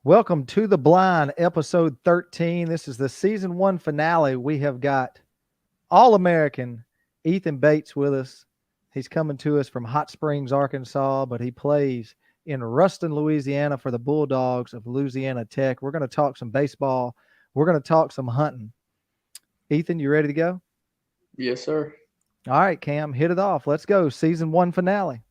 Welcome to The Blind, episode 13. This is the season one finale. We have got All American Ethan Bates with us. He's coming to us from Hot Springs, Arkansas, but he plays in Ruston, Louisiana for the Bulldogs of Louisiana Tech. We're going to talk some baseball. We're going to talk some hunting. Ethan, you ready to go? Yes, sir. All right, Cam, hit it off. Let's go. Season one finale.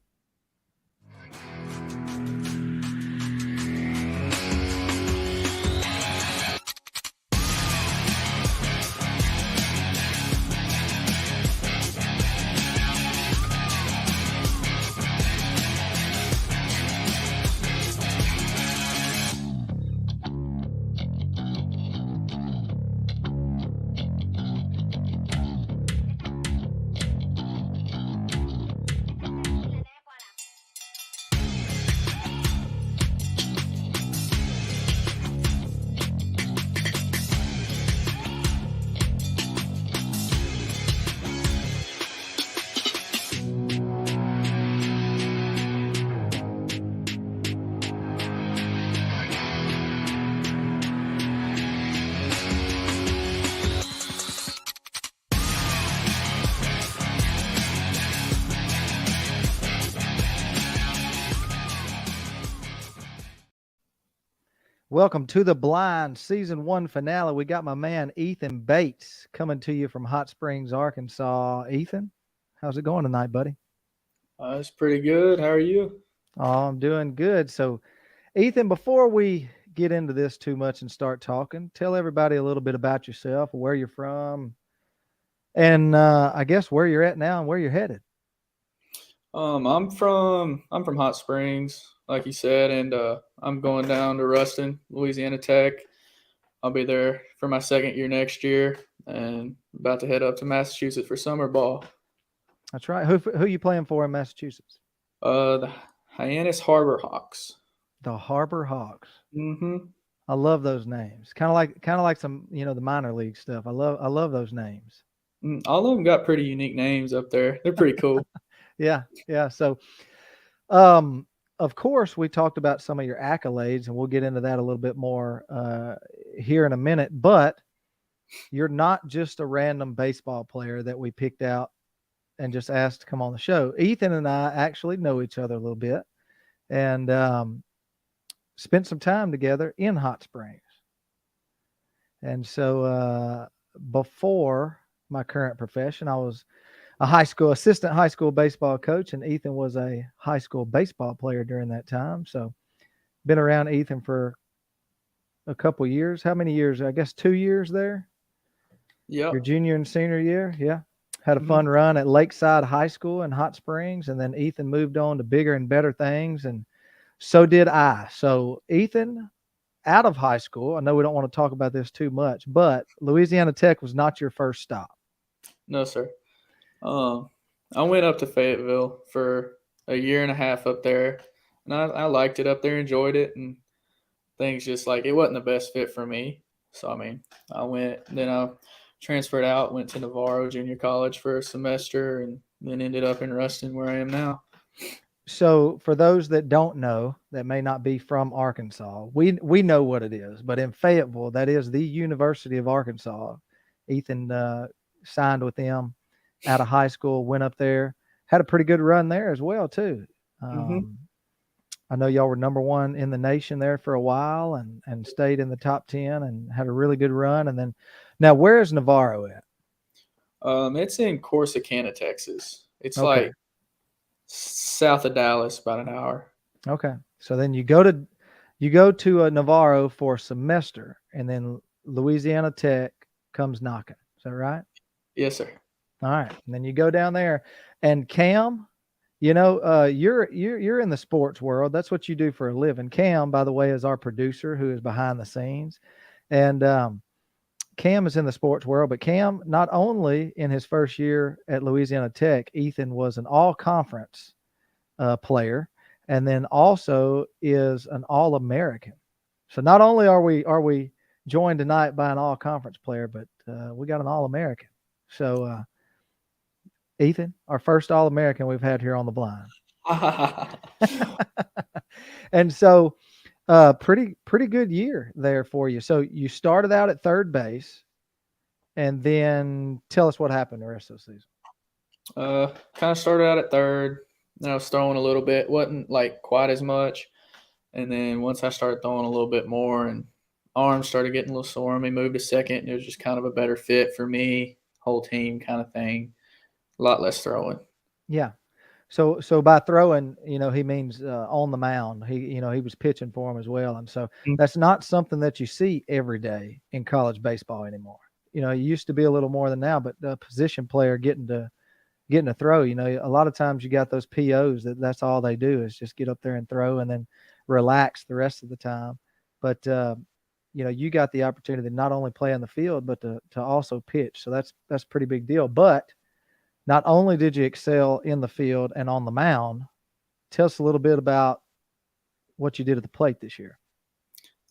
Welcome to The Blind, season one finale. We got my man Ethan Bates coming to you from Hot Springs, Arkansas. Ethan, how's it going tonight, buddy? It's pretty good. How are you? Oh, I'm doing good. So, Ethan, before we get into this too much and start talking, tell everybody a little bit about yourself, where you're from, and I guess where you're at now and where you're headed. I'm from Hot Springs, like you said, and I'm going down to Ruston, Louisiana Tech. I'll be there for my second year next year, and about to head up to Massachusetts for summer ball. That's right. Who you playing for in Massachusetts? The Hyannis Harbor Hawks. The Harbor Hawks. Mm-hmm. I love those names. Kind of like some, the minor league stuff. I love those names. All of them got pretty unique names up there. They're pretty cool. Yeah, yeah. So, um, of course, we talked about some of your accolades, and we'll get into that a little bit more here in a minute. But you're not just a random baseball player that we picked out and just asked to come on the show. Ethan and I actually know each other a little bit, and spent some time together in Hot Springs. And so, before my current profession, I was a assistant high school baseball coach, and Ethan was a high school baseball player during that time. So been around Ethan for a couple years. How many years? I guess 2 years there. Your Yep. junior and senior year. Yeah. Had a hmm fun run at Lakeside High School in Hot Springs, and then Ethan moved on to bigger and better things, and so did I. So Ethan, out of high school, I know we don't want to talk about this too much, but Louisiana Tech was not your first stop. No, sir. Um, I went up to Fayetteville for a year and a half up there, and I liked it up there, enjoyed it, and things just like it wasn't the best fit for me. So I mean, I went, then I transferred out, went to Navarro Junior College for a semester, and then ended up in Ruston where I am now. So for those that don't know, that may not be from Arkansas, we know what it is, but in Fayetteville, that is the University of Arkansas. Ethan signed with them out of high school, went up there, had a pretty good run there as well too. hmm Um, I know y'all were number one in the nation there for a while, and stayed in the top 10 and had a really good run. And then, now where is Navarro at? It's in Corsicana, Texas. It's Okay, like south of Dallas, about an hour. okay. So then you go to Navarro for a semester, and then Louisiana Tech comes knocking. Is that right? Yes, sir. All right. And then you go down there, and Cam, you're in the sports world. That's what you do for a living. Cam, by the way, is our producer who is behind the scenes, and Cam is in the sports world. But Cam, not only in his first year at Louisiana Tech, Ethan was an all conference player, and then also is an All American. So not only are we joined tonight by an All Conference player, but we got an All American. So Ethan, our first All American we've had here on the blind, and so Pretty good year there for you. So you started out at third base, and then tell us what happened the rest of the season. Kind of started out at third. And I was throwing a little bit, wasn't like quite as much. And then once I started throwing a little bit more and arms started getting a little sore, we moved to second. And it was just kind of a better fit for me, whole team kind of thing. A lot less throwing. Yeah. So by throwing, he means on the mound. He was pitching for him as well, and so that's not something that you see every day in college baseball anymore. It used to be a little more than now, but the position player getting to throw. A lot of times you got those POs that's all they do is just get up there and throw and then relax the rest of the time. But you got the opportunity to not only play on the field but to also pitch. So that's a pretty big deal. But not only did you excel in the field and on the mound, tell us a little bit about what you did at the plate this year.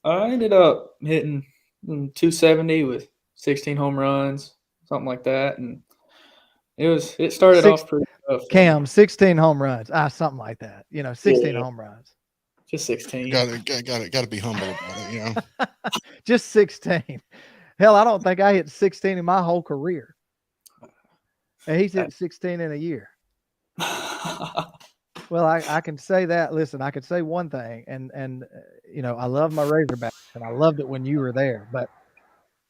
I ended up hitting 270 with 16 home runs, something like that, and it started off pretty tough. Cam, 16 home runs, something like that. 16 home runs. Just 16. Got to be humble about it, Just 16. Hell, I don't think I hit 16 in my whole career. And he's hit 16 in a year. Well, I can say that. Listen, I can say one thing, and I love my Razorbacks, and I loved it when you were there, but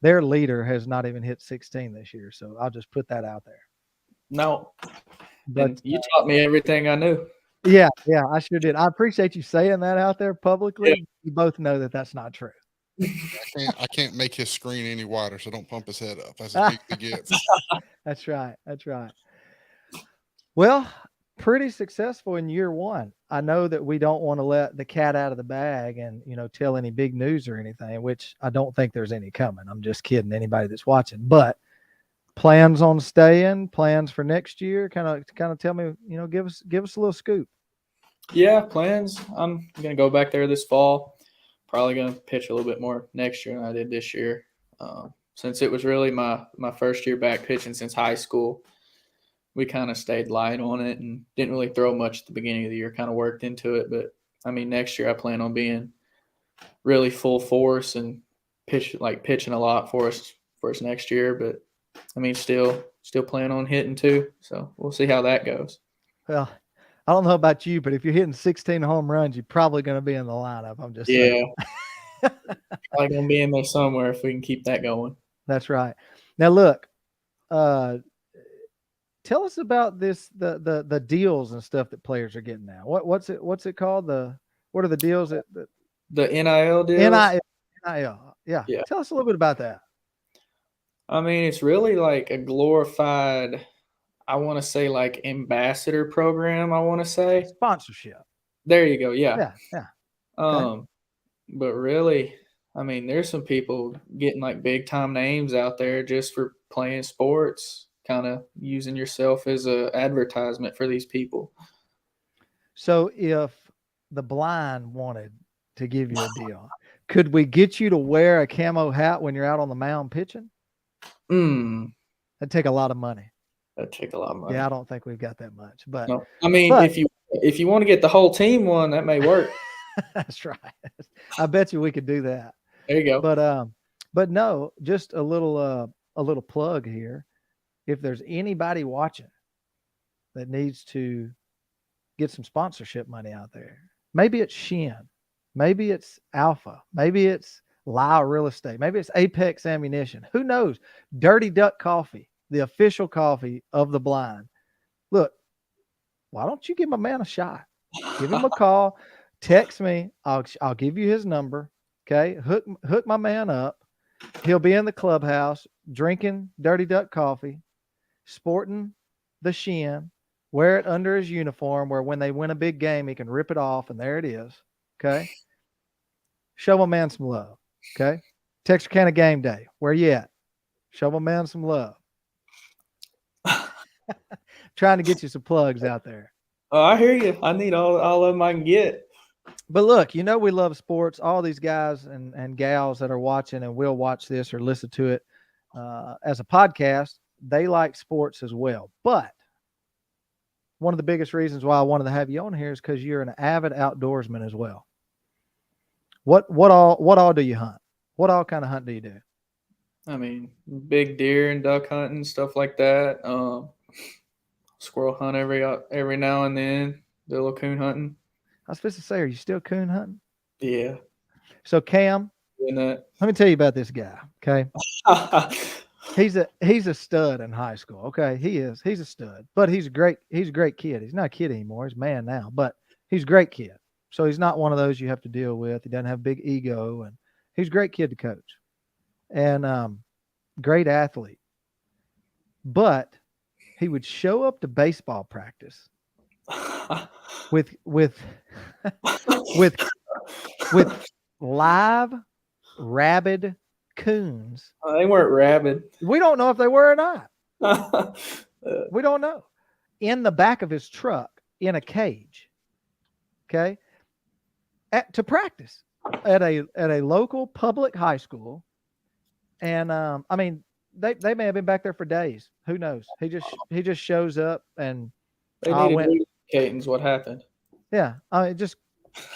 their leader has not even hit 16 this year, so I'll just put that out there. No, but you taught me everything I knew. Yeah, I sure did. I appreciate you saying that out there publicly. Yeah. You both know that that's not true. I can't make his screen any wider, so don't pump his head up. That's as big as he gets. That's right. Well, pretty successful in year one. I know that we don't want to let the cat out of the bag and tell any big news or anything, which I don't think there's any coming. I'm just kidding anybody that's watching. But plans on staying, plans for next year. Kind of tell me. Give us a little scoop. Yeah, plans. I'm gonna go back there this fall. Probably going to pitch a little bit more next year than I did this year. Since it was really my first year back pitching since high school, we kind of stayed light on it and didn't really throw much at the beginning of the year, kind of worked into it. But, next year I plan on being really full force and pitching a lot for us next year. But, still plan on hitting too. So we'll see how that goes. Well, I don't know about you, but if you're hitting 16 home runs, you're probably going to be in the lineup. I'm just saying. Probably going to be in there somewhere if we can keep that going. That's right. Now, look, tell us about this the deals and stuff that players are getting now. What's it called? What are the deals that the NIL deals? NIL. Yeah. Tell us a little bit about that. It's really like a glorified, I want to say like ambassador program, I want to say. Sponsorship. There you go. Yeah. Yeah. Okay. But really, there's some people getting like big time names out there just for playing sports, kind of using yourself as a advertisement for these people. So if the Blind wanted to give you a deal, could we get you to wear a camo hat when you're out on the mound pitching? That'd take a lot of money. That'd take a lot of money. Yeah, I don't think we've got that much. But no. If you want to get the whole team one, that may work. That's right. I bet you we could do that. There you go. But no, just a little plug here. If there's anybody watching that needs to get some sponsorship money out there, maybe it's Shin, maybe it's Alpha, maybe it's Lyle Real Estate, maybe it's Apex Ammunition. Who knows? Dirty Duck Coffee, the official coffee of the Blind. Look, why don't you give my man a shot? Give him a call. Text me. I'll give you his number. Okay. Hook my man up. He'll be in the clubhouse drinking Dirty Duck coffee, sporting the Shin, wear it under his uniform where when they win a big game, he can rip it off and there it is. Okay. Show my man some love. Okay. Texarkana game day. Where you at? Show my man some love. Trying to get you some plugs out there. Oh, I hear you. I need all of them I can get. But look, we love sports. All these guys and gals that are watching and will watch this or listen to it as a podcast, they like sports as well. But one of the biggest reasons why I wanted to have you on here is because you're an avid outdoorsman as well. What all do you hunt? What all kind of hunt do you do? I mean, big deer and duck hunting, stuff like that. Squirrel hunt every now and then. Do a little coon hunting. I was supposed to say, are you still coon hunting? Yeah. So Cam, Doing that. let me tell you about this guy. Okay, he's a stud in high school. Okay, he is. He's a stud, but he's a great kid. He's not a kid anymore. He's a man now, but he's a great kid. So he's not one of those you have to deal with. He doesn't have big ego, and he's a great kid to coach, and great athlete. But he would show up to baseball practice with with live rabid coons. They weren't rabid. We don't know if they were or not. We don't know. In the back of his truck in a cage. Okay. To practice at a local public high school. And I mean, they may have been back there for days. Who knows? He just shows up and They needed Caton's what happened. yeah, just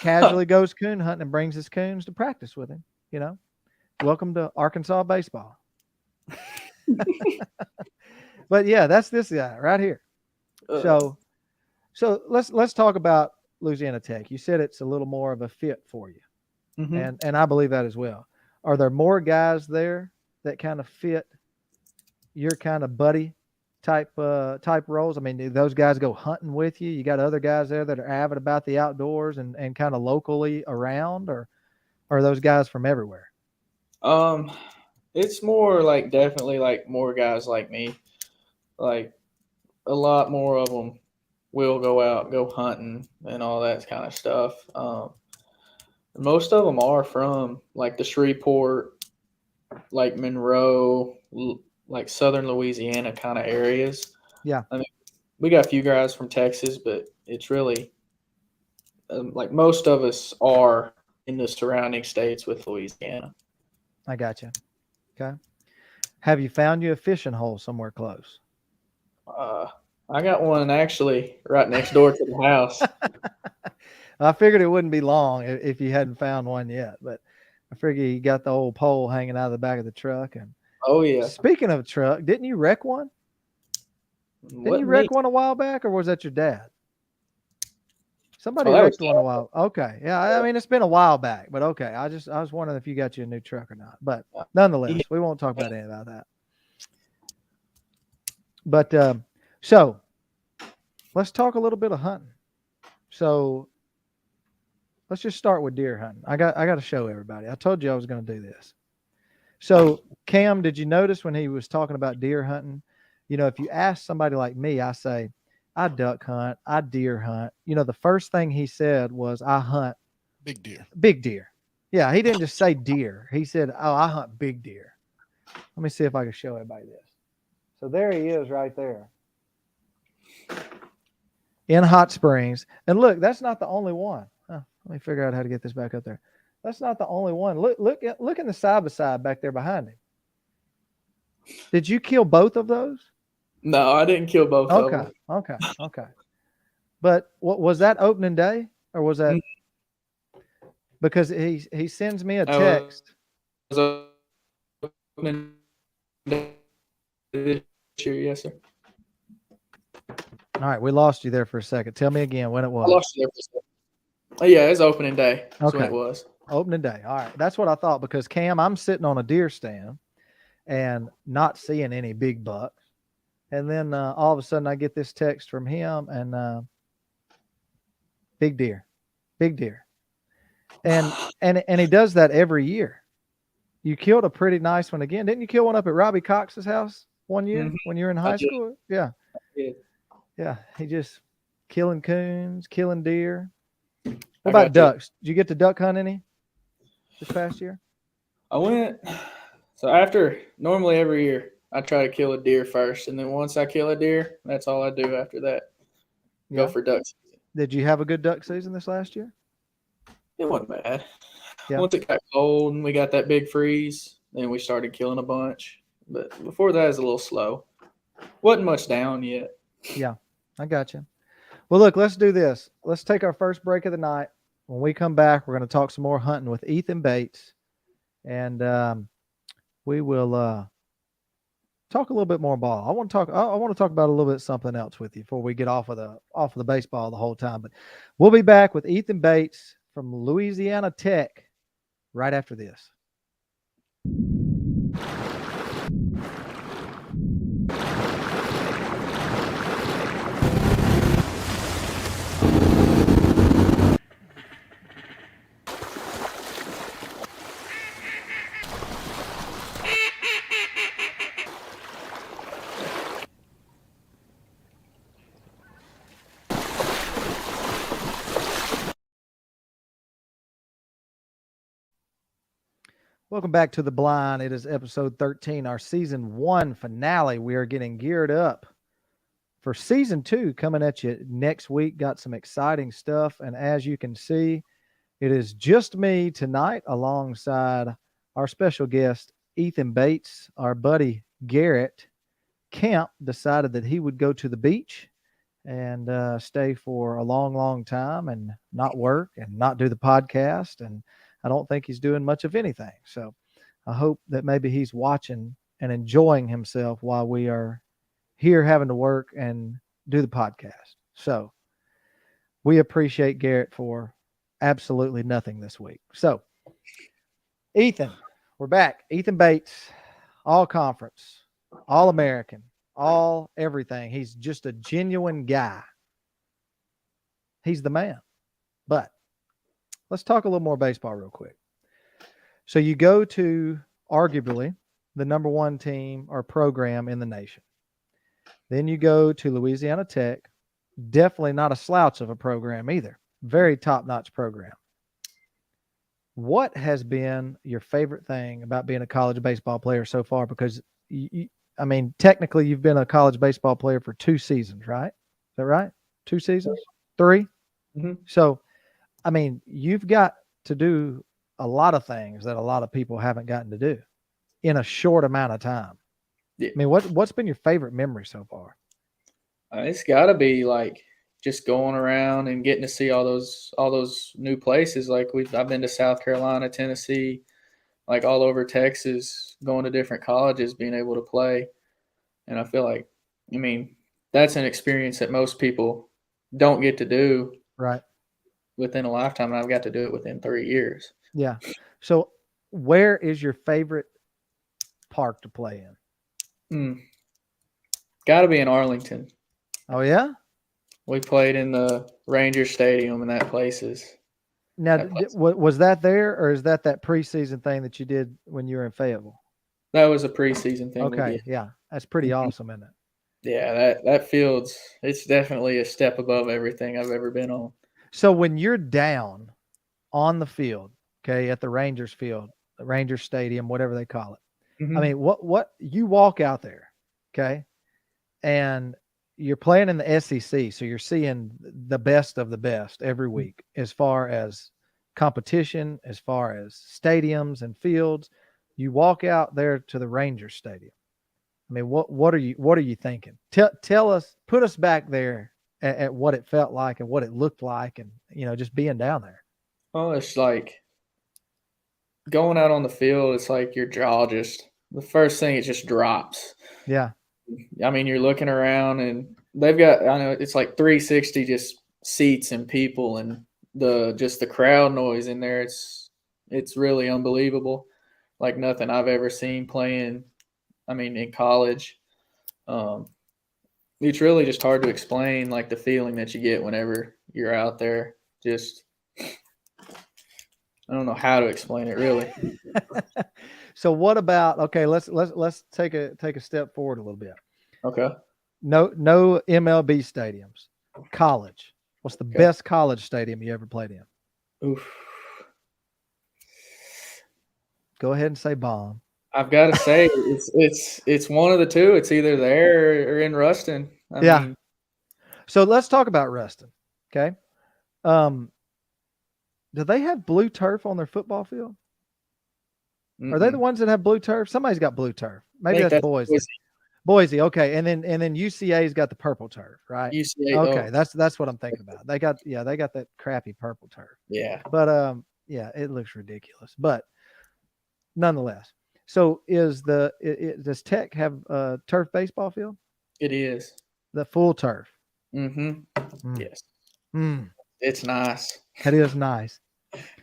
casually goes coon hunting and brings his coons to practice with him. You know, welcome to Arkansas baseball. But yeah, that's this guy right here. So let's talk about Louisiana Tech. You said it's a little more of a fit for you, and I believe that as well. Are there more guys there that kind of fit your kind of buddy type roles? I mean, do those guys go hunting with you? You got other guys there that are avid about the outdoors and kind of locally around, or are those guys from everywhere? It's more like definitely like more guys like me. Like a lot more of them will go hunting and all that kind of stuff. Most of them are from like the Shreveport, like Monroe, like southern Louisiana kind of areas. Yeah. I mean, we got a few guys from Texas, but it's really like most of us are in the surrounding states with Louisiana. I got you. Okay. Have you found you a fishing hole somewhere close? I got one actually right next door to the house. I figured it wouldn't be long if you hadn't found one yet, but I figured you got the old pole hanging out of the back of the truck. And oh yeah. Speaking of truck, didn't you wreck one? Didn't you wreck one a while back, or was that your dad? Somebody wrecked one a while. Okay, yeah. I mean, it's been a while back, but okay. I was wondering if you got you a new truck or not. But nonetheless, we won't talk about any about that. But so let's talk a little bit of hunting. So let's just start with deer hunting. I got to show everybody. I told you I was going to do this. So Cam, did you notice when he was talking about deer hunting? You know, if you ask somebody like me, I say, I duck hunt, I deer hunt. You know, the first thing he said was, I hunt big deer. Big deer. Yeah, he didn't just say deer. He said, oh, I hunt big deer. Let me see if I can show everybody this. So there he is right there in Hot Springs. And look, that's not the only one. Let me figure out how to get this back up there. That's not the only one. Look in the side by side back there behind him. Did you kill both of those? No, I didn't kill both of them. Okay. But what was that opening day, or was that because he sends me a text? Opening day this year, yes, sir. All right, we lost you there for a second. Tell me again when it was. I lost you there for a second. Oh, yeah, it's opening day. That's when Okay. it was. Opening day. All right. That's what I thought, because Cam, I'm sitting on a deer stand and not seeing any big bucks. And then all of a sudden I get this text from him, and big deer. And he does that every year. You killed a pretty nice one again. Didn't you kill one up at Robbie Cox's house one year when you were in high school? Yeah. Yeah. He just killing coons, killing deer. What about ducks? Did you get to duck hunt any this past year? I went. So normally every year I try to kill a deer first, and then once I kill a deer, that's all I do after that. Go for duck season. Did you have a good duck season this last year? It wasn't bad. Yeah. Once it got cold and we got that big freeze, then we started killing a bunch. But before that, it was a little slow. Wasn't much down yet. Yeah, I got you. Well, look, let's do this. Let's take our first break of the night. When we come back, we're going to talk some more hunting with Ethan Bates, and we will talk a little bit more ball. I want to talk. I want to talk about a little bit something else with you before we get off of the baseball the whole time. But we'll be back with Ethan Bates from Louisiana Tech right after this. Welcome back to The Blind. It is episode 13, our season 1 finale. We are getting geared up for season 2 coming at you next week. Got some exciting stuff. And as you can see, it is just me tonight alongside our special guest, Ethan Bates. Our buddy Garrett Kemp decided that he would go to the beach and stay for a long, long time and not work and not do the podcast. And I don't think he's doing much of anything. So I hope that maybe he's watching and enjoying himself while we are here having to work and do the podcast. So we appreciate Garrett for absolutely nothing this week. So Ethan, we're back. Ethan Bates, all conference, all American, all everything. He's just a genuine guy. He's the man. But let's talk a little more baseball real quick. So you go to arguably the number 1 team or program in the nation. Then you go to Louisiana Tech. Definitely not a slouch of a program either. Very top-notch program. What has been your favorite thing about being a college baseball player so far? Because, technically you've been a college baseball player for 2 seasons, right? Is that right? 2 seasons? 3? Mm-hmm. So, you've got to do a lot of things that a lot of people haven't gotten to do in a short amount of time. Yeah. What's been your favorite memory so far? It's got to be like just going around and getting to see all those new places. Like I've been to South Carolina, Tennessee, like all over Texas, going to different colleges, being able to play. And I feel like, that's an experience that most people don't get to do right within a lifetime. And I've got to do it within 3 years. Yeah. So where is your favorite park to play in? Got to be in Arlington. Oh, yeah? We played in the Ranger Stadium, and that place is. Now, was that there, or is that preseason thing that you did when you were in Fayetteville? That was a preseason thing. Okay, yeah. That's pretty awesome, isn't it? Yeah, that field's it's definitely a step above everything I've ever been on. So when you're down on the field, okay, at the Rangers field, the Rangers Stadium, whatever they call it. Mm-hmm. What you walk out there, okay, and you're playing in the SEC, so you're seeing the best of the best every week as far as competition, as far as stadiums and fields. You walk out there to the Rangers Stadium. What are you thinking? Tell us, put us back there at what it felt like and what it looked like, and just being down there. Oh, it's like going out on the field. It's like your jaw the first thing it just drops. Yeah. You're looking around and they've got, I know it's like 360 just seats and people, and the crowd noise in there. It's really unbelievable. Like nothing I've ever seen playing. In college. It's really just hard to explain, like the feeling that you get whenever you're out there. Just, I don't know how to explain it really. So what about, okay, let's take a step forward a little bit. Okay. No MLB stadiums. College. What's the best college stadium you ever played in? Oof. Go ahead and say bomb. I've got to say it's one of the two. It's either there or in Ruston. So let's talk about Ruston. Okay. Do they have blue turf on their football field? Mm-mm. Are they the ones that have blue turf? Somebody's got blue turf. Maybe that's Boise. Boise, okay, and then UCA's got the purple turf, right? UCA. Okay, Oh, that's what I'm thinking about. They got that crappy purple turf. yeah. But yeah, it looks ridiculous. But nonetheless, so does Tech have a turf baseball field? It is. The full turf. Mm-hmm. Mm. Yes. Mm, It's nice. that is nice.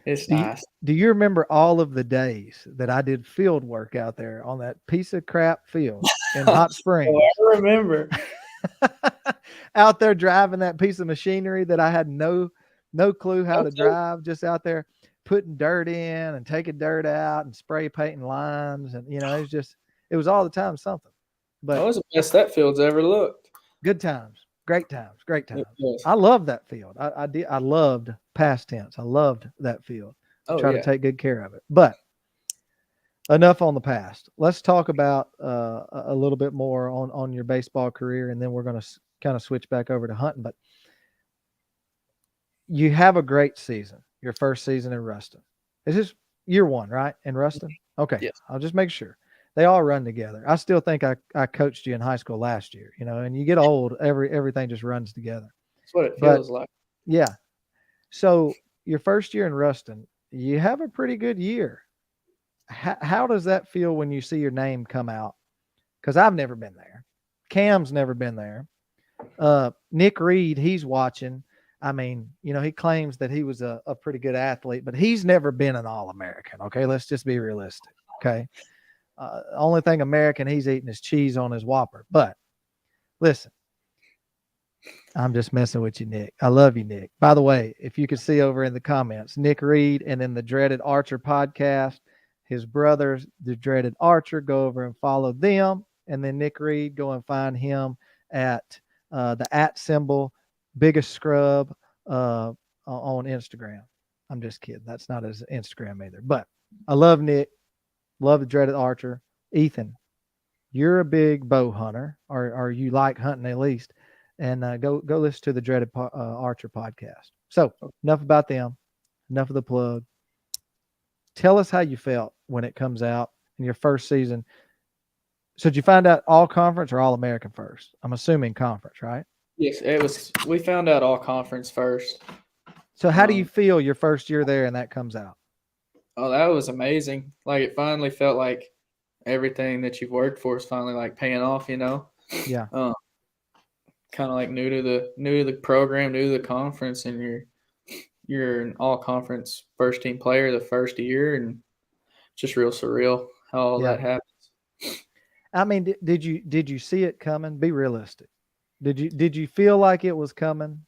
It's Do you, nice. do you remember all of the days that I did field work out there on that piece of crap field in Hot Springs? Oh, I remember. Out there driving that piece of machinery that I had no clue how to drive, just out there putting dirt in and taking dirt out and spray painting lines. And, it was all the time something. That But was the best that field's ever looked. good times, great times, great times. It was. I loved that field. I loved past tense. I loved that field. Oh, Try yeah. to take good care of it. But enough on the past. Let's talk about a little bit more on your baseball career, and then we're going to kind of switch back over to hunting. But you have a great season, your first season in Ruston. Is this year one, right? In Ruston? Okay. Yes. I'll just make sure. They all run together. I still think I coached you in high school last year, and you get old, everything just runs together. That's what it feels like. Yeah. So your first year in Ruston, you have a pretty good year. How does that feel when you see your name come out? Because I've never been there. Cam's never been there. Nick Reed, he's watching. I mean, he claims that he was a pretty good athlete, but he's never been an All-American. Okay, let's just be realistic. Okay. Only thing American he's eating is cheese on his Whopper. But listen, I'm just messing with you, Nick. I love you, Nick. By the way, if you could see over in the comments, Nick Reed and then the Dreaded Archer podcast, his brothers, the Dreaded Archer, go over and follow them. And then Nick Reed, go and find him at the @ symbol, biggest scrub on Instagram. I'm just kidding. That's not his Instagram either. But I love Nick. Love the Dreaded Archer. Ethan, you're a big bow hunter, or you like hunting at least. And go listen to the Dreaded Archer podcast. So enough about them. Enough of the plug. Tell us how you felt when it comes out in your first season. So did you find out all conference or all American first? I'm assuming conference, right? Yes, it was. We found out all conference first. So how do you feel your first year there and that comes out? Oh, that was amazing. Like, it finally felt like everything that you've worked for is finally like paying off, Yeah. Kind of like new to the program, new to the conference, and you're an all conference first team player the first year, and just real surreal how all that happens. I mean, did you see it coming? Be realistic. Did you feel like it was coming,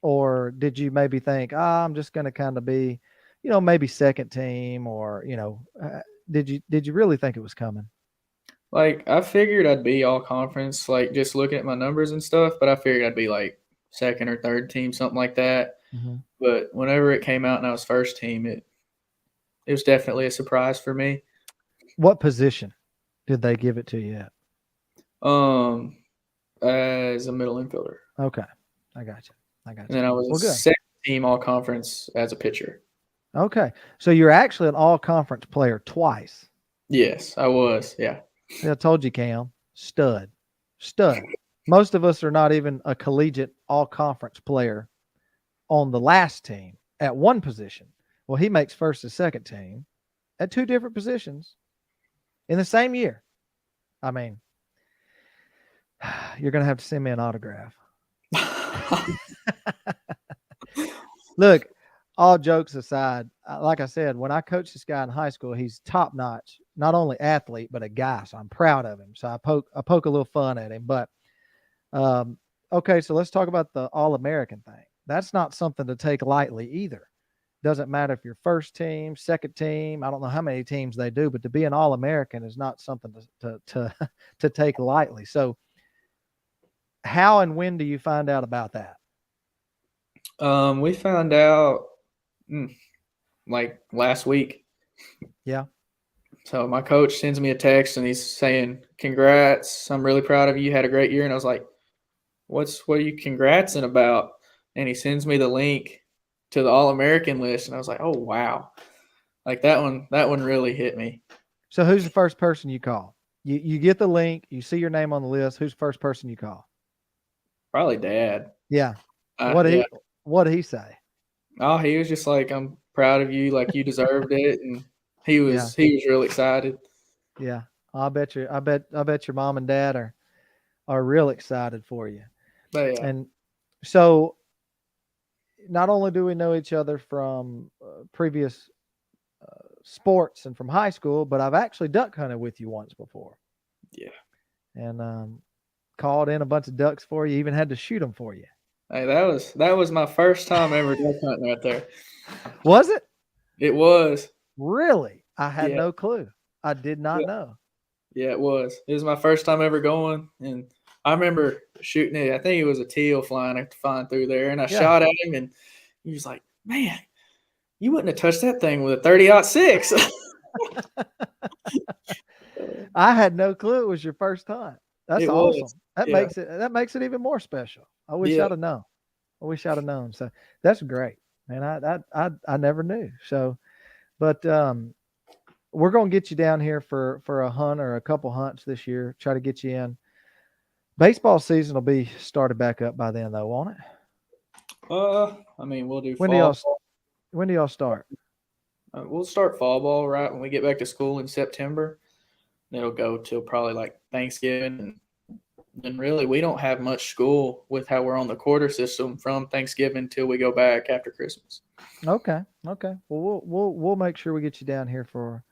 or did you maybe think, I'm just going to kind of be, maybe second team, or did you really think it was coming? Like, I figured I'd be all conference, like just looking at my numbers and stuff, but I figured I'd be like second or third team, something like that. Mm-hmm. But whenever it came out and I was first team, it was definitely a surprise for me. What position did they give it to you at? As a middle infielder. Okay, I got you. And then I was second team all conference as a pitcher. Okay, so you're actually an all conference player twice. Yes, I was. Yeah. I told you, Cam. Stud. Most of us are not even a collegiate all conference player on the last team at one position. Well, he makes first and second team at two different positions in the same year. I mean, you're going to have to send me an autograph. Look, all jokes aside, like I said, when I coached this guy in high school, he's top notch, not only athlete, but a guy. So I'm proud of him. So I poke a little fun at him. But okay, so let's talk about the All-American thing. That's not something to take lightly either. Doesn't matter if you're first team, second team. I don't know how many teams they do, but to be an All-American is not something to take lightly. So how and when do you find out about that? We found out like last week. Yeah. So my coach sends me a text and he's saying, "Congrats! I'm really proud of you. You had a great year." And I was like, what are you congratsing about?" And he sends me the link to the All-American list, and I was like, "Oh wow!" Like that one really hit me. So who's the first person you call? You get the link, you see your name on the list. Who's the first person you call? Probably Dad. Yeah. Uh, What did yeah. he say? Oh, he was just like, "I'm proud of you. Like you deserved it," and he Yeah. was real excited. Yeah. I bet your mom and dad are real excited for you. But yeah, And so not only do we know each other from previous sports and from high school, but I've actually duck hunted with you once before. yeah. And called in a bunch of ducks for you, even had to shoot them for you. Hey, that was my first time ever duck hunting right there. Was it? It was. Really? I had Yeah. no clue. I did not Yeah. know. Yeah, it was. It was my first time ever going, and I remember shooting it. I think it was a teal flying through there, and I Yeah. shot at him, and he was like, "Man, you wouldn't have touched that thing with a 30-06." I had no clue it was your first time. That's It awesome. was. That Yeah. makes it even more special. I wish Yeah. I'd have known. I wish I'd have known. So that's great. And I never knew. So but we're gonna get you down here for a hunt or a couple hunts this year. Try to get you in. Baseball season will be started back up by then though, won't it? I mean, we'll do When do fall y'all ball. when do y'all start? We'll start fall ball right when we get back to school in September. It'll go till probably like Thanksgiving, and then really we don't have much school with how we're on the quarter system from Thanksgiving till we go back after Christmas. Okay. Okay. Well, we'll make sure we get you down here for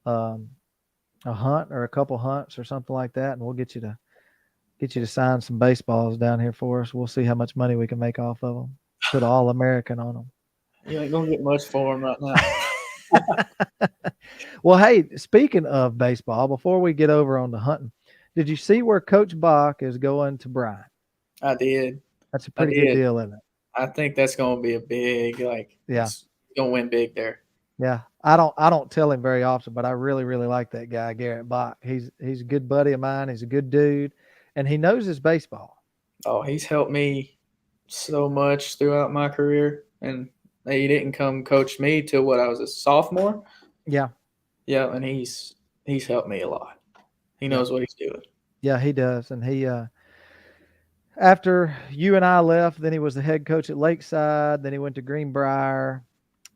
a hunt or a couple hunts or something like that, and we'll get you to sign some baseballs down here for us. We'll see how much money we can make off of them. Put All American on them. You ain't gonna get much for them right now. Well, hey, speaking of baseball, before we get over on the hunting, did you see where Coach Bach is going to Bryant? I did. That's a pretty good did. deal, isn't it? I think that's gonna be a big Yeah. It's gonna win big there. Yeah, I don't tell him very often, but I really like that guy, Garrett Bach. He's a good buddy of mine. He's a good dude, and he knows his baseball. Oh, he's helped me so much throughout my career, and he didn't come coach me till what I was a sophomore. Yeah, Yeah, and he's helped me a lot. He knows what he's doing. yeah, he does, and he after you and I left, then he was the head coach at Lakeside. Then he went to Greenbrier.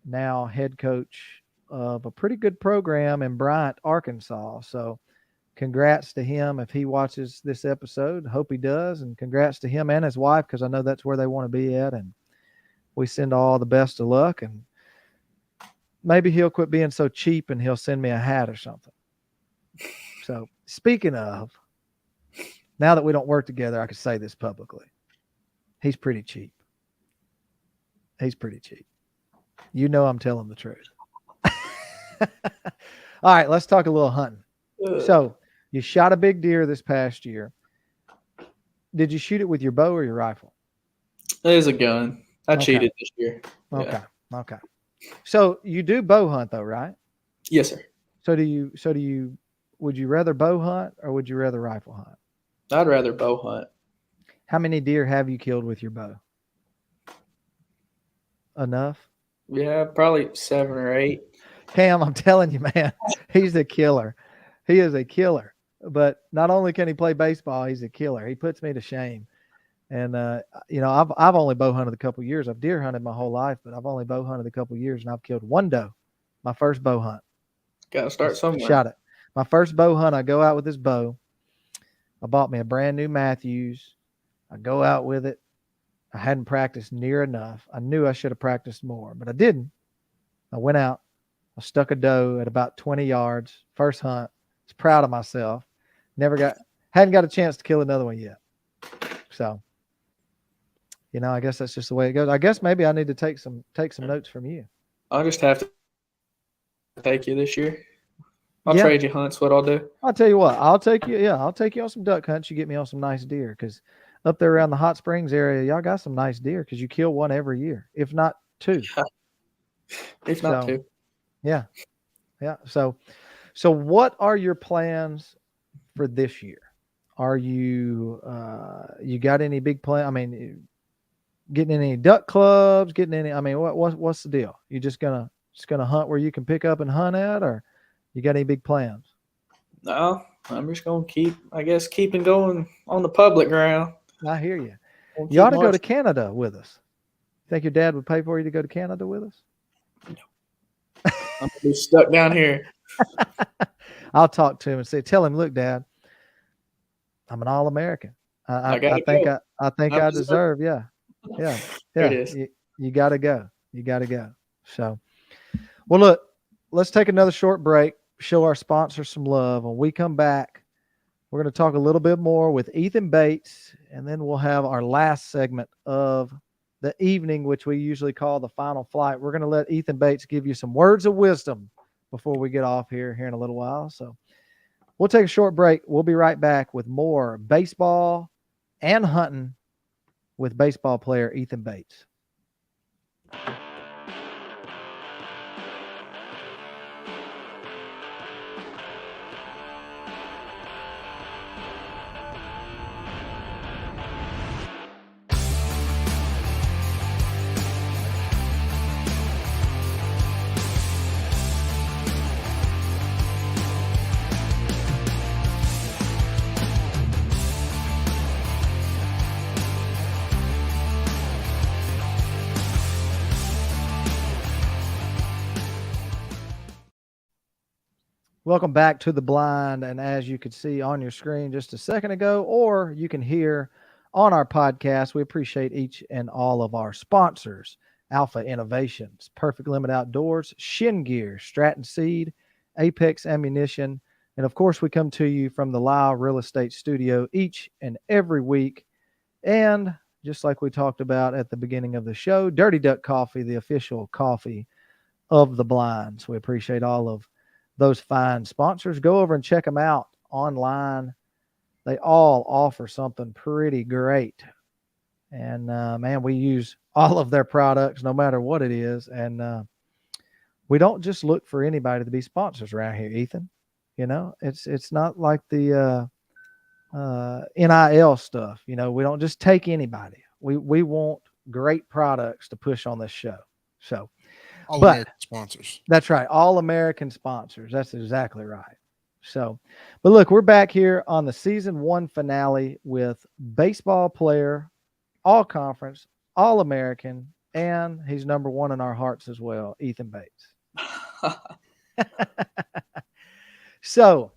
Now head coach of a pretty good program in Bryant, Arkansas. So congrats to him if he watches this episode. Hope he does. And congrats to him and his wife, because I know that's where they want to be at. And we send all the best of luck. And maybe he'll quit being so cheap and he'll send me a hat or something. So speaking of, now that we don't work together, I can say this publicly. He's pretty cheap. He's pretty cheap. You know I'm telling the truth. All right, let's talk a little hunting. So you shot a big deer this past year. Did you shoot it with your bow or your rifle? There's a gun. I Okay. cheated this year. Okay. Yeah. Okay. So you do bow hunt though, right? Yes, sir. So would you rather bow hunt or would you rather rifle hunt? I'd rather bow hunt. How many deer have you killed with your bow? Enough? Yeah, probably 7 or 8. Cam, I'm telling you, man, he's a killer. He is a killer. But not only can he play baseball, he's a killer. He puts me to shame. And I've only bow hunted a couple years. I've deer hunted my whole life, but I've only bow hunted a couple years, and I've killed one doe. My first bow hunt. Got to start somewhere. Shot it. My first bow hunt, I go out with this bow. I bought me a brand new Matthews. I go out with it. I hadn't practiced near enough. I knew I should have practiced more, but I didn't. I went out. I stuck a doe at about 20 yards. First hunt. I was proud of myself. Hadn't got a chance to kill another one yet. So, I guess that's just the way it goes. I guess maybe I need to take some notes from you. I'll just have to take you this year. I'll Yeah. trade you hunts. What I'll do. I'll tell you what. I'll take you on some duck hunts. You get me on some nice deer, because up there around the Hot Springs area, y'all got some nice deer, because you kill one every year, if not two. If not So, 2. Yeah. Yeah. So what are your plans for this year? Are you got any big plan? I mean, getting any duck clubs, what's the deal? You just gonna hunt where you can pick up and hunt at, or you got any big plans? No, I'm just gonna keeping going on the public ground. I hear you. Gonna You ought to keep go to marching. Canada with us. Think your dad would pay for you to go to Canada with us? I'm gonna be stuck down here. I'll talk to him and say, tell him, look, Dad, I'm an All-American. I I gotta think go. I think I I deserve deserve. Yeah. Yeah. There it Yeah. is. You got to go. You got to go. So, well, look, let's take another short break, show our sponsors some love. When we come back, we're going to talk a little bit more with Ethan Bates, and then we'll have our last segment of the evening, which we usually call the final flight. We're going to let Ethan Bates give you some words of wisdom before we get off here in a little while. So we'll take a short break. We'll be right back with more baseball and hunting with baseball player Ethan Bates. Welcome back to The Blind. And as you could see on your screen just a second ago, or you can hear on our podcast, we appreciate each and all of our sponsors: Alpha Innovations, Perfect Limit Outdoors, Shin Gear, Stratton Seed, Apex Ammunition. And of course, we come to you from the Lyle Real Estate Studio each and every week. And just like we talked about at the beginning of the show, Dirty Duck Coffee, the official coffee of the Blinds. We appreciate all of those fine sponsors. Go over and check them out online. They all offer something pretty great. And man, we use all of their products no matter what it is. And we don't just look for anybody to be sponsors around here, Ethan. You know, it's not like the NIL stuff. You know, we don't just take anybody. We want great products to push on this show. So All But- American sponsors. that's right. All American sponsors. That's exactly right. So, but look, we're back here on the season 1 finale with baseball player, all conference, all American, and he's number 1 in our hearts as well, Ethan Bates. So,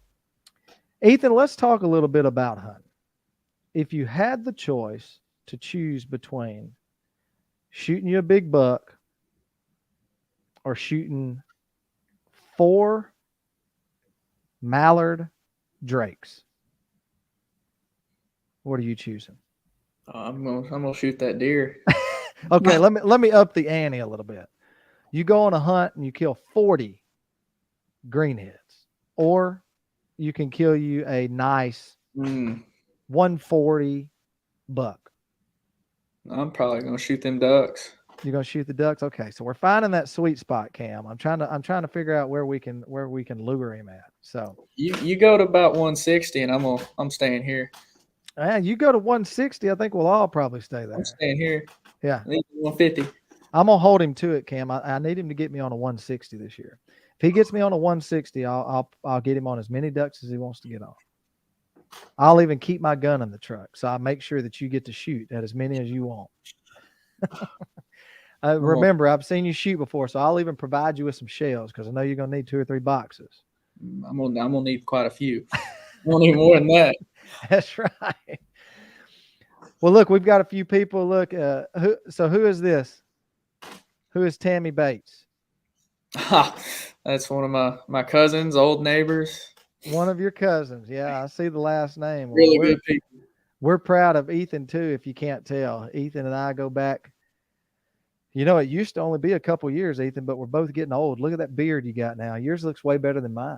Ethan, let's talk a little bit about hunting. If you had the choice to choose between shooting you a big buck or shooting 4 mallard drakes, what are you choosing? I'm gonna shoot that deer. Okay, let me up the ante a little bit. You go on a hunt and you kill 40 greenheads, or you can kill you a nice 140 buck. I'm probably gonna shoot them ducks. You're gonna shoot the ducks. Okay, so we're finding that sweet spot, Cam. I'm trying to figure out where we can lure him at. So You go to about 160, and I'm staying here. you go to 160. I think we'll all probably stay there. I'm staying here. Yeah, I think 150. I'm gonna hold him to it, Cam. I need him to get me on a 160 this year. If he gets me on a 160, I'll get him on as many ducks as he wants to get on. I'll even keep my gun in the truck, so I make sure that you get to shoot at as many as you want. Remember, I've seen you shoot before, so I'll even provide you with some shells because I know you're gonna need 2 or 3 boxes. I'm gonna need quite a few. I won't need more than that. That's right. Well, look, we've got a few people. Look, who is this? Who is Tammy Bates? That's one of my cousins, old neighbors. One of your cousins. Yeah, I see the last name. Well, Really good people. We're proud of Ethan too, if you can't tell. Ethan and I go back. You know, it used to only be a couple years, Ethan, but we're both getting old. Look at that beard you got now. Yours looks way better than mine.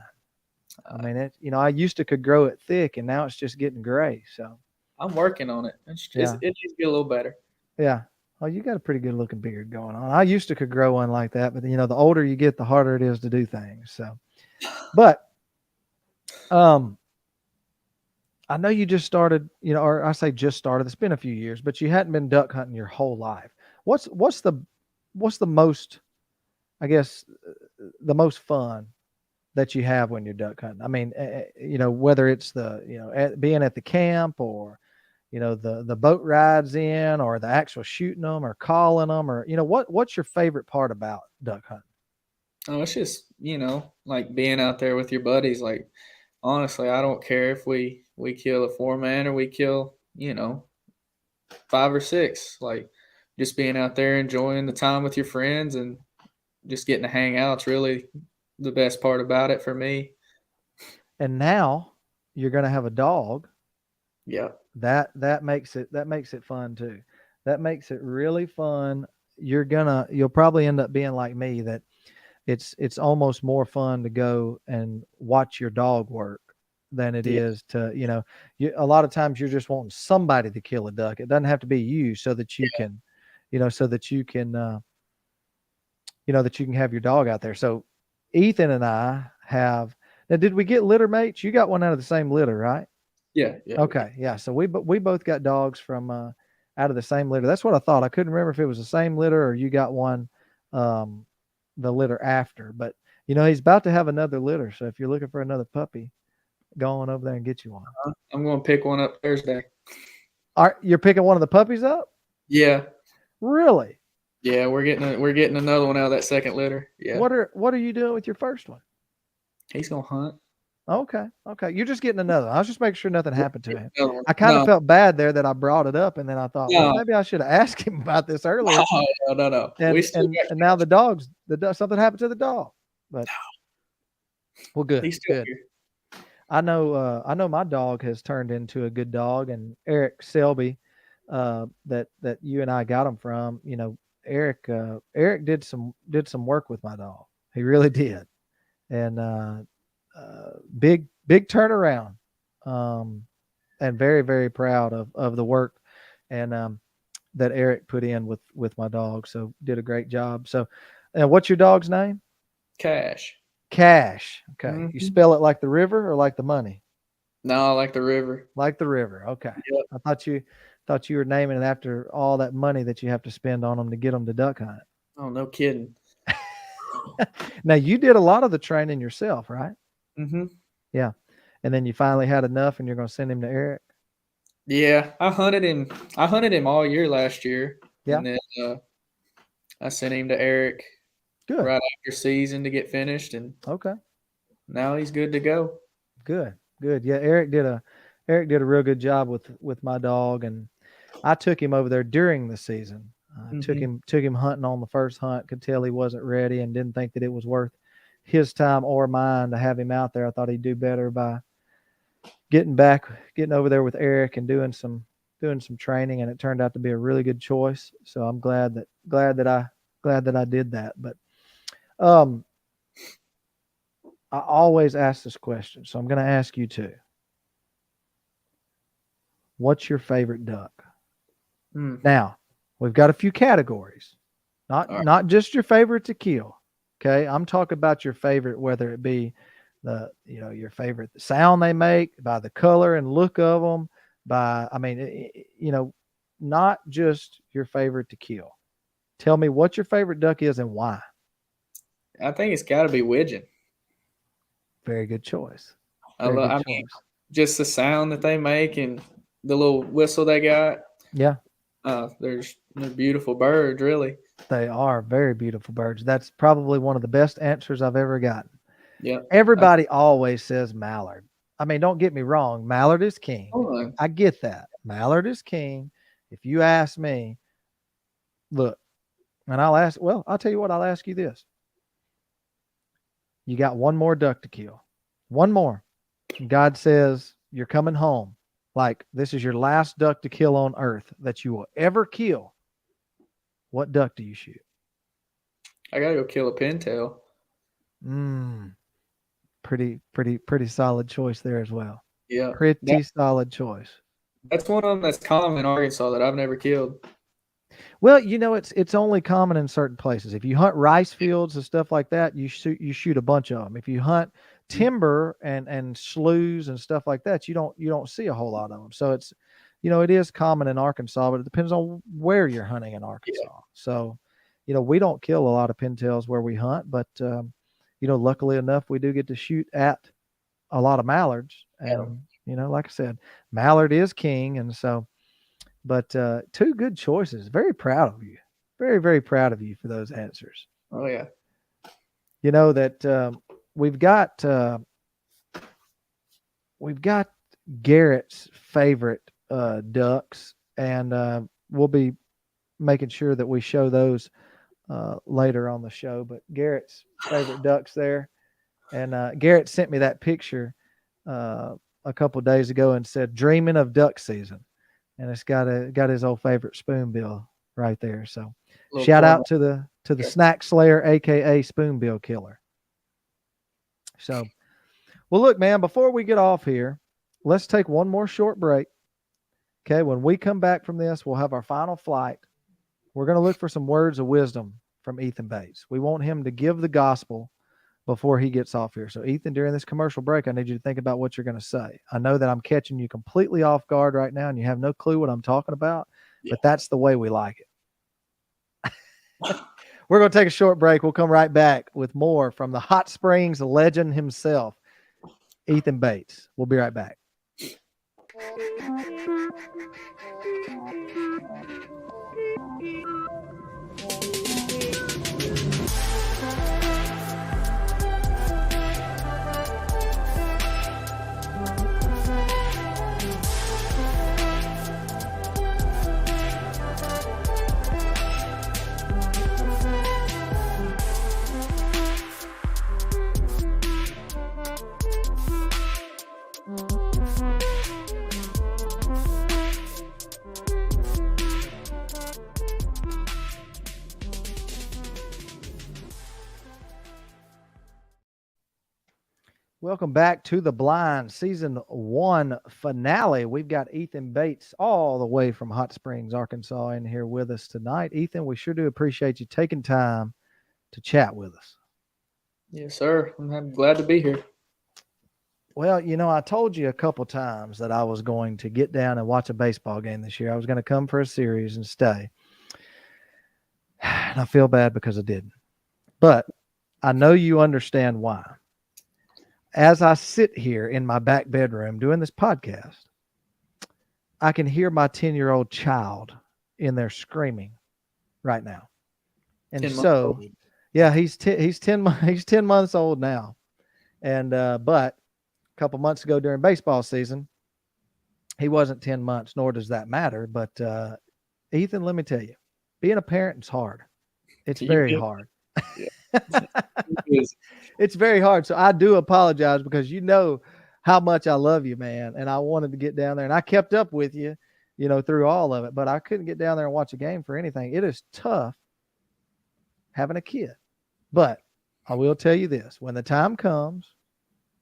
I mean, I used to could grow it thick, and now it's just getting gray. So I'm working on it. It needs to get a little better. yeah. Oh, you got a pretty good looking beard going on. I used to could grow one like that, but the older you get, the harder it is to do things. So, but I know you just started, or I say just started. It's been a few years, but you hadn't been duck hunting your whole life. What's the most, I guess, the most fun that you have when you're duck hunting? I mean, whether it's being at the camp, or the boat rides in, or the actual shooting them or calling them, or what's your favorite part about duck hunting? Oh, it's just, like being out there with your buddies. Like, honestly, I don't care if we kill a 4-man or we kill, 5 or 6. Like, just being out there enjoying the time with your friends and just getting to hang out. It's really the best part about it for me. And now you're going to have a dog. Yeah. That makes it fun too. That makes it really fun. You'll probably end up being like me, that it's almost more fun to go and watch your dog work than it Yeah. is to, a lot of times you're just wanting somebody to kill a duck. It doesn't have to be you, so that you can, that you can have your dog out there. So Ethan and I have, now, did we get litter mates? You got one out of the same litter, right? Yeah. Yeah. Okay. Yeah. So we both got dogs from out of the same litter. That's what I thought. I couldn't remember if it was the same litter or you got one the litter after. But he's about to have another litter. So if you're looking for another puppy, go on over there and get you one. I'm going to pick one up Thursday. You're picking one of the puppies up? Yeah. Really? Yeah, we're getting another one out of that second litter. Yeah. What are you doing with your first one? He's going to hunt. Okay. You're just getting another one. I was just making sure nothing happened to him. Another one. I kind of No. felt bad there that I brought it up, and then I thought, well, No. maybe I should have asked him about this earlier. No. And now something happened to the dog. But well, good. He's still Good. here. I know my dog has turned into a good dog, and Eric Selby, that you and I got him from, Eric did some work with my dog. He really did. And big turnaround. And very, very proud of the work and that Eric put in with my dog. So did a great job. So what's your dog's name? Cash. Cash. Okay. You Mhm. spell it like the river or like the money? No, I like the river. Like the river. Okay. Yep. I thought you were naming it after all that money that you have to spend on them to get them to duck hunt. Oh, no kidding. Now, you did a lot of the training yourself, right? Mm-hmm. Yeah. And then you finally had enough and you're going to send him to Eric? Yeah, I hunted him all year last year. Yeah. And then I sent him to Eric Good. right after season to get finished, and Okay. now he's good to go. Good. Yeah, Eric did a real good job with my dog, and I took him over there during the season. Took him hunting on the first hunt. Could tell he wasn't ready and didn't think that it was worth his time or mine to have him out there. I thought he'd do better by getting over there with Eric and doing some training, and it turned out to be a really good choice. So I'm glad that I did that. But I always ask this question, so I'm going to ask you too. What's your favorite duck? Now, we've got a few categories, not just your favorite to kill. Okay. I'm talking about your favorite, whether it be your favorite, the sound they make, by the color and look of them, not just your favorite to kill. Tell me what your favorite duck is and why. I think it's got to be widgeon. Very good choice. I mean, just the sound that they make and the little whistle they got. Yeah. They're beautiful birds, really. They are very beautiful birds. That's probably one of the best answers I've ever gotten. Yeah. Everybody always says mallard. I mean, don't get me wrong. Mallard is king. Oh, I get that. Mallard is king. If you ask me, look, and I'll tell you what, I'll ask you this. You got one more duck to kill. One more. God says you're coming home. Like, this is your last duck to kill on earth that you will ever kill. What duck do you shoot? I gotta go kill a pintail. Pretty solid choice there as well. Yeah. Pretty solid choice. That's one of them that's common in Arkansas that I've never killed. Well, it's only common in certain places. If you hunt rice fields and stuff like that, you shoot a bunch of them. If you hunt timber and sloughs and stuff like that, you don't see a whole lot of them. So it's, it is common in Arkansas, but it depends on where you're hunting in Arkansas. Yeah. So, we don't kill a lot of pintails where we hunt, but luckily enough, we do get to shoot at a lot of mallards, and like I said, mallard is king, and so. But two good choices. Very proud of you. Very, very proud of you for those answers. Oh yeah. You know that we've got Garrett's favorite ducks, and we'll be making sure that we show those later on the show. But Garrett's favorite ducks there, and Garrett sent me that picture a couple of days ago and said, "Dreaming of duck season." And it's got his old favorite spoonbill right there. So shout out to the snack slayer, aka spoonbill killer. So, well, look, man, before we get off here, let's take one more short break. Okay, when we come back from this, we'll have our final flight. We're going to look for some words of wisdom from Ethan Bates. We want him to give the gospel before he gets off here. So, Ethan, during this commercial break, I need you to think about what you're going to say. I know that I'm catching you completely off guard right now, and you have no clue what I'm talking about, but that's the way we like it. We're going to take a short break. We'll come right back with more from the Hot Springs legend himself, Ethan Bates. We'll be right back. Welcome back to The Blind Season 1 finale. We've got Ethan Bates all the way from Hot Springs, Arkansas, in here with us tonight. Ethan, we sure do appreciate you taking time to chat with us. Yes, sir. I'm glad to be here. Well, I told you a couple times that I was going to get down and watch a baseball game this year. I was going to come for a series and stay. And I feel bad because I didn't. But I know you understand why. As I sit here in my back bedroom doing this podcast, I can hear my 10-year-old child in there screaming right now. And so, yeah, he's 10 months old now. And but a couple months ago during baseball season, he wasn't 10 months, nor does that matter. But Ethan, let me tell you, being a parent is hard. It's very hard. Yeah. It's very hard. So I do apologize because you know how much I love you, man. And I wanted to get down there, and I kept up with you, through all of it, but I couldn't get down there and watch a game for anything. It is tough having a kid, but I will tell you this, when the time comes,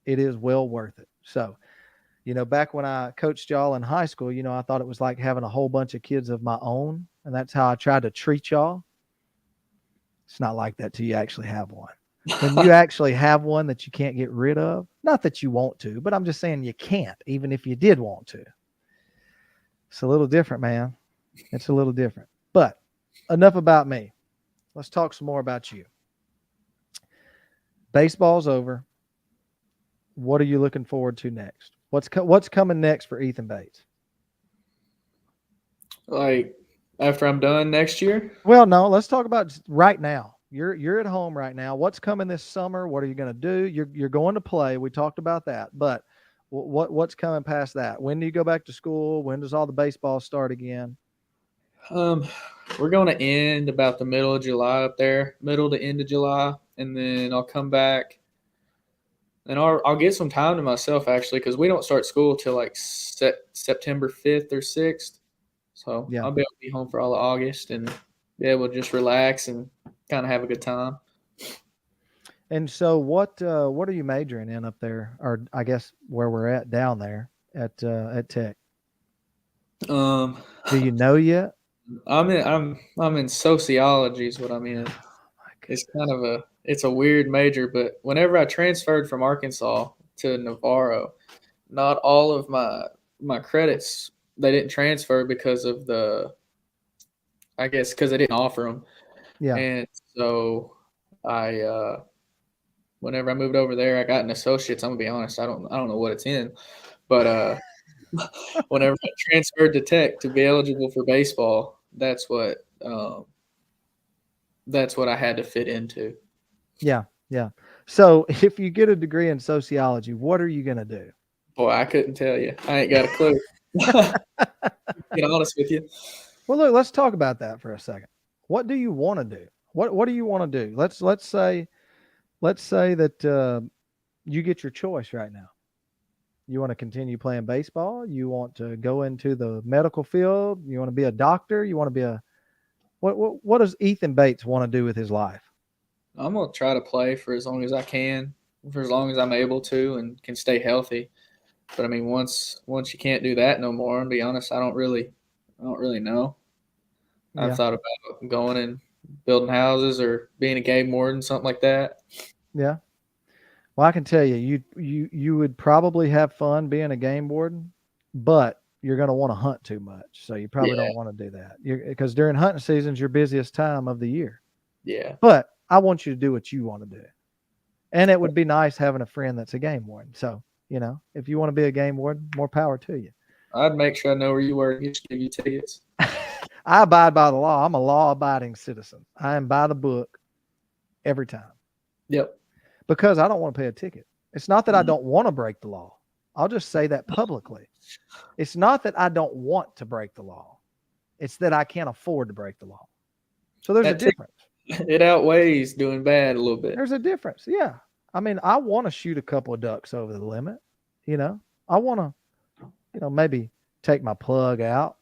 it is well worth it. So, back when I coached y'all in high school, I thought it was like having a whole bunch of kids of my own, and that's how I tried to treat y'all. It's not like that till you actually have one. When you actually have one that you can't get rid of, not that you want to, but I'm just saying you can't, even if you did want to. It's a little different, man. It's a little different. But enough about me. Let's talk some more about you. Baseball's over. What are you looking forward to next? What's coming next for Ethan Bates? Like after I'm done next year? Well, no, let's talk about right now. You're at home right now. What's coming this summer? What are you going to do? You're going to play. We talked about that, but what's coming past that? When do you go back to school? When does all the baseball start again? We're going to end about the middle of July up there, middle to end of July, and then I'll come back, and I'll get some time to myself actually, because we don't start school till like September 5th or 6th, so yeah. I'll be able to be home for all of August and be able to just relax and kind of have a good time. And so what are you majoring in up there, or I guess where we're at down there at Tech? Do you know yet? I'm in sociology is what I'm in. It's kind of it's a weird major, but whenever I transferred from Arkansas to Navarro, not all of my credits, they didn't transfer because of because they didn't offer them. Yeah. And so I whenever I moved over there, I got an associate's. I'm gonna be honest, I don't know what it's in, but whenever I transferred to Tech to be eligible for baseball, that's what I had to fit into. Yeah, yeah. So if you get a degree in sociology, what are you going to do? Boy, I couldn't tell you. I ain't got a clue. Be honest with you. Well, look, let's talk about that for a second. What do you want to do? What do you want to do? Let's say that you get your choice right now. You want to continue playing baseball? You want to go into the medical field? You want to be a doctor? You want to be a what does Ethan Bates want to do with his life? I'm gonna try to play for as long as I can, for as long as I'm able to, and can stay healthy. But I mean, once you can't do that no more, and be honest, I don't really know. Yeah. I've thought about going and building houses or being a game warden, something like that. Yeah. Well, I can tell you, you would probably have fun being a game warden, but you're going to want to hunt too much. So you probably don't want to do that because during hunting season's your busiest time of the year. Yeah. But I want you to do what you want to do. And it would be nice having a friend that's a game warden. So, if you want to be a game warden, more power to you. I'd make sure I know where you were and just give you tickets. I abide by the law. I'm a law-abiding citizen. I am by the book every time. Yep. Because I don't want to pay a ticket. It's not that I don't want to break the law. I'll just say that publicly. It's not that I don't want to break the law. It's that I can't afford to break the law. So there's a difference. It outweighs doing bad a little bit. There's a difference. Yeah. I mean, I want to shoot a couple of ducks over the limit. I want to, maybe take my plug out,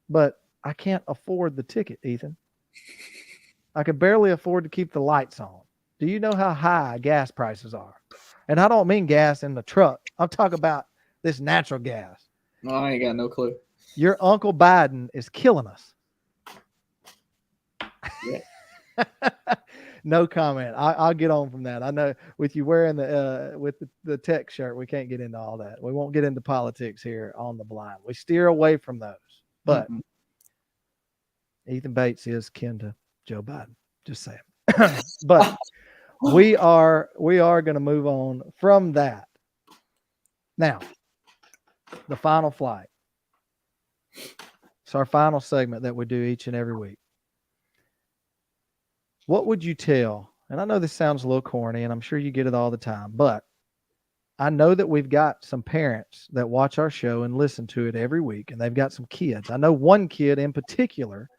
but I can't afford the ticket, Ethan. I could barely afford to keep the lights on. Do you know how high gas prices are? And I don't mean gas in the truck. I'm talking about this natural gas. No, I ain't got no clue. Your Uncle Biden is killing us. Yeah. No comment. I'll get on from that. I know with you wearing the Tech shirt, we can't get into all that. We won't get into politics here on the blind. We steer away from those. But Ethan Bates is kin to Joe Biden. Just saying. But we are going to move on from that. Now, the final flight. It's our final segment that we do each and every week. What would you tell? And I know this sounds a little corny, and I'm sure you get it all the time, but I know that we've got some parents that watch our show and listen to it every week, and they've got some kids. I know one kid in particular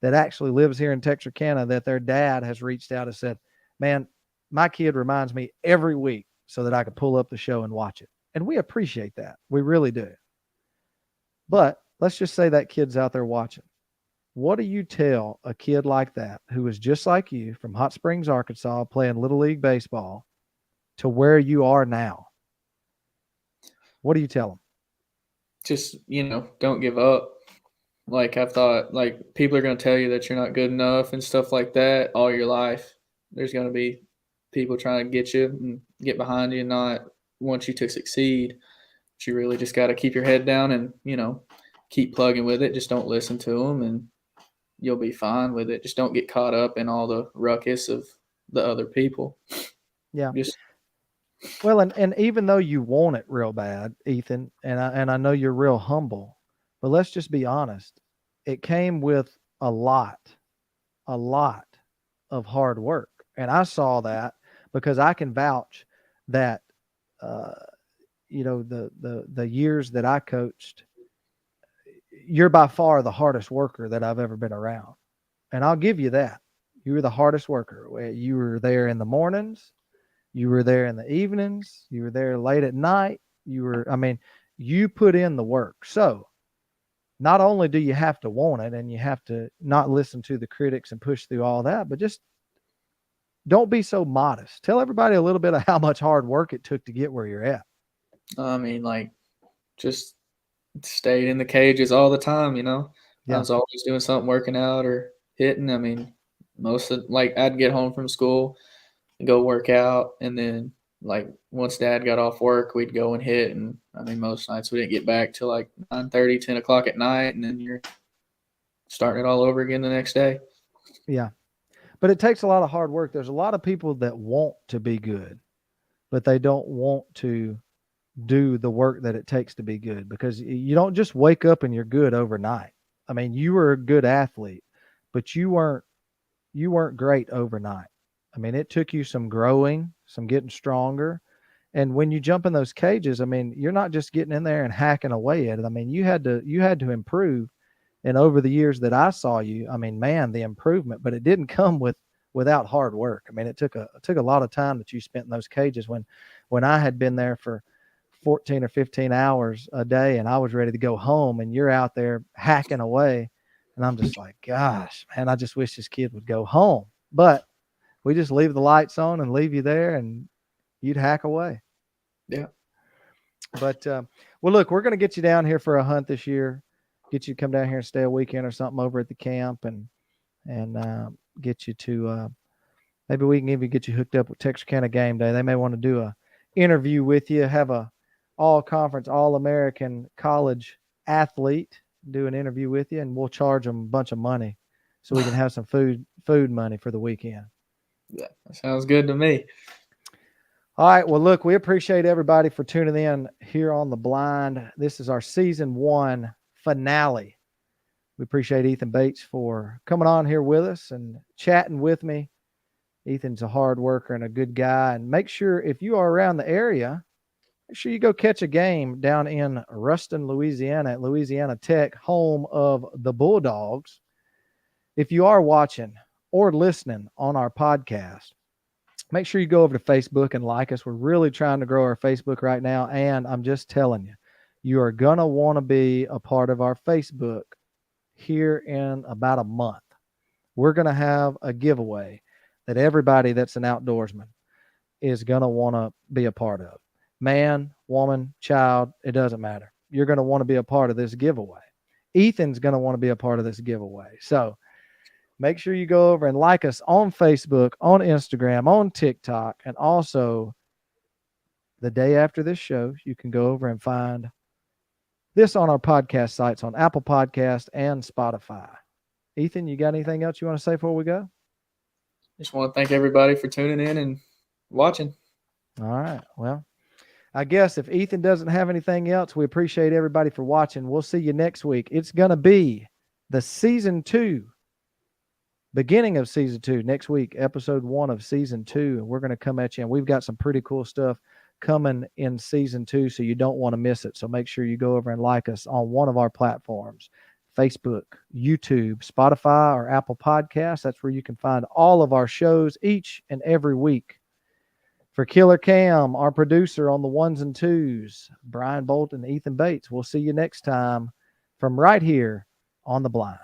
that actually lives here in Texarkana that their dad has reached out and said, man, my kid reminds me every week so that I could pull up the show and watch it. And we appreciate that. We really do. But let's just say that kid's out there watching. What do you tell a kid like that who is just like you from Hot Springs, Arkansas, playing Little League baseball to where you are now? What do you tell them? Just, don't give up. Like I've thought, like people are going to tell you that you're not good enough and stuff like that all your life. There's going to be people trying to get you and get behind you and not want you to succeed. But you really just got to keep your head down and, keep plugging with it. Just don't listen to them and you'll be fine with it. Just don't get caught up in all the ruckus of the other people. Yeah. Well, and even though you want it real bad, Ethan, and I know you're real humble, but let's just be honest. It came with a lot of hard work. And I saw that because I can vouch that, the years that I coached, you're by far the hardest worker that I've ever been around. And I'll give you that. You were the hardest worker. You were there in the mornings. You were there in the evenings. You were there late at night. You put in the work. So not only do you have to want it and you have to not listen to the critics and push through all that, but just don't be so modest. Tell everybody a little bit of how much hard work it took to get where you're at. I mean, just stayed in the cages all the time, Yeah. I was always doing something, working out or hitting. I mean, I'd get home from school and go work out. And then once Dad got off work, we'd go and hit. And I mean, most nights we didn't get back till 9:30, 10 o'clock at night. And then you're starting it all over again the next day. Yeah. But it takes a lot of hard work. There's a lot of people that want to be good, but they don't want to do the work that it takes to be good, because you don't just wake up and you're good overnight. I mean, you were a good athlete, but you weren't great overnight. I mean, it took you some growing, some getting stronger. And when you jump in those cages, I mean, you're not just getting in there and hacking away at it. I mean, you had to improve. And over the years that I saw you, I mean, man, the improvement, but it didn't come without hard work. I mean, it took a lot of time that you spent in those cages when I had been there for 14 or 15 hours a day and I was ready to go home, and you're out there hacking away. And I'm just like, gosh, man, I just wish this kid would go home. But we just leave the lights on and leave you there and you'd hack away. Yeah. But, well, look, we're going to get you down here for a hunt this year, get you to come down here and stay a weekend or something over at the camp, and get you to, maybe we can even get you hooked up with Texarkana Game Day. They may want to do a interview with you, have a all-conference, all-American college athlete do an interview with you, and we'll charge them a bunch of money so we can have some food money for the weekend. Yeah, that sounds good to me. All right. Well, look, we appreciate everybody for tuning in here on The Blind. This is our season 1 finale. We appreciate Ethan Bates for coming on here with us and chatting with me. Ethan's a hard worker and a good guy. And make sure, if you are around the area, make sure you go catch a game down in Ruston, Louisiana at Louisiana Tech, home of the Bulldogs. If you are watching or listening on our podcast, make sure you go over to Facebook and like us. We're really trying to grow our Facebook right now. And I'm just telling you, you are going to want to be a part of our Facebook here in about a month. We're going to have a giveaway that everybody that's an outdoorsman is going to want to be a part of. Man, woman, child, it doesn't matter. You're going to want to be a part of this giveaway. Ethan's going to want to be a part of this giveaway. So make sure you go over and like us on Facebook, on Instagram, on TikTok, and also the day after this show, you can go over and find this on our podcast sites on Apple Podcast and Spotify. Ethan, you got anything else you want to say before we go? Just want to thank everybody for tuning in and watching. All right. Well, I guess if Ethan doesn't have anything else, we appreciate everybody for watching. We'll see you next week. It's going to be the season 2. Beginning of season 2 next week, episode 1 of season 2, and we're going to come at you, and we've got some pretty cool stuff coming in season 2, so you don't want to miss it. So make sure you go over and like us on one of our platforms, Facebook, YouTube, Spotify, or Apple Podcasts. That's where you can find all of our shows each and every week. For Killer Cam, our producer on the ones and twos, Brian Bolton, Ethan Bates, we'll see you next time from right here on The Blind.